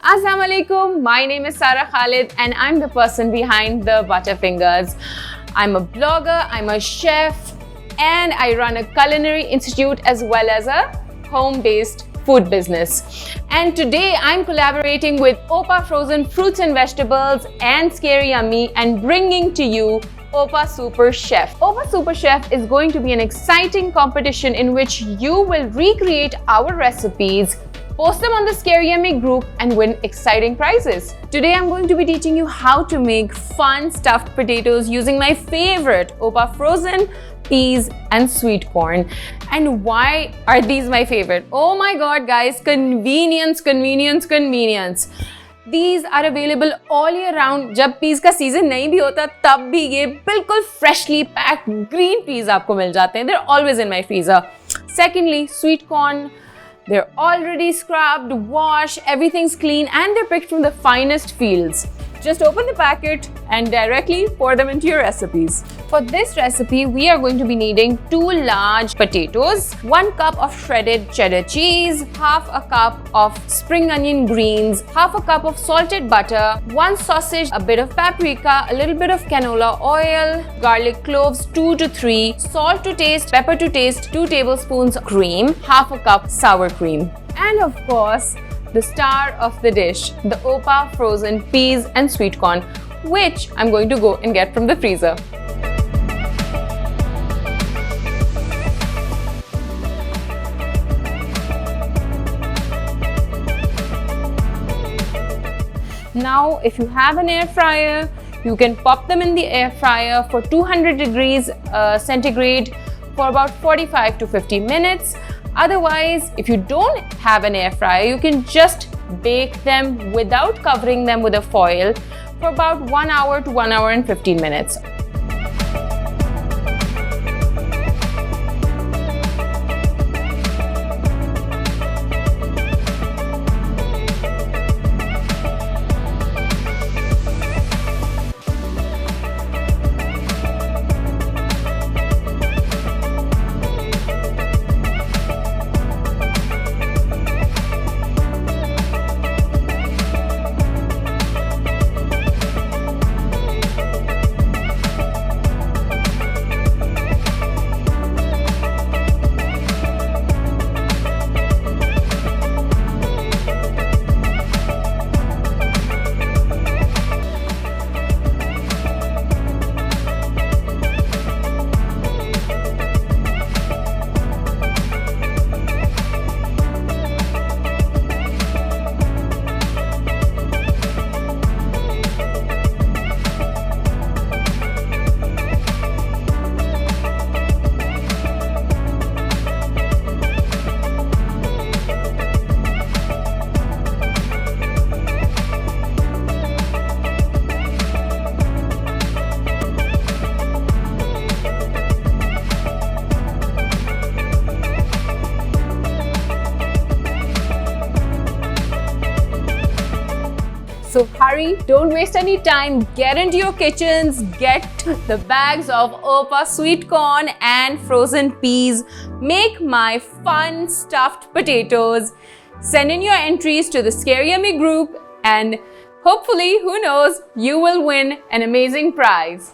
Assalamu alaikum, my name is Sarah Khalid and I'm the person behind the Butterfingers. I'm a blogger, I'm a chef, and I run a culinary institute as well as a home-based food business. And today I'm collaborating with Opa Frozen Fruits and Vegetables and Scary Yummy and bringing to you Opa Super Chef. Opa Super Chef is going to be an exciting competition in which you will recreate our recipes, post them on the Scary Yummy group and win exciting prizes. Today I'm going to be teaching you how to make fun stuffed potatoes using my favorite Opa Frozen peas and sweet corn. And why are these my favorite? Oh my god guys, convenience, convenience, convenience. These are available all year round. जब peas का season नहीं भी होता तब भी ये बिल्कुल freshly packed green peas आपको मिल जाते हैं. They're always in my freezer. Secondly, sweet corn. They're already scrubbed, washed, everything's clean and they're picked from the finest fields. Just open the packet and directly pour them into your recipes. For this recipe, we are going to be needing 2 large potatoes, 1 cup of shredded cheddar cheese, half a cup of spring onion greens, half a cup of salted butter, 1 sausage, a bit of paprika, a little bit of canola oil, garlic cloves 2 to 3, salt to taste, pepper to taste, 2 tablespoons cream, half a cup sour cream. And of course, the star of the dish, the Opa Frozen peas and sweet corn, which I'm going to go and get from the freezer. Now, if you have an air fryer, you can pop them in the air fryer for 200 degrees centigrade for about 45 to 50 minutes. Otherwise, if you don't have an air fryer, you can just bake them without covering them with a foil for about 1 hour to 1 hour and 15 minutes. So hurry, don't waste any time, get into your kitchens, get the bags of Opa sweet corn and frozen peas, make my fun stuffed potatoes, send in your entries to the Scary Yummy group and hopefully, who knows, you will win an amazing prize.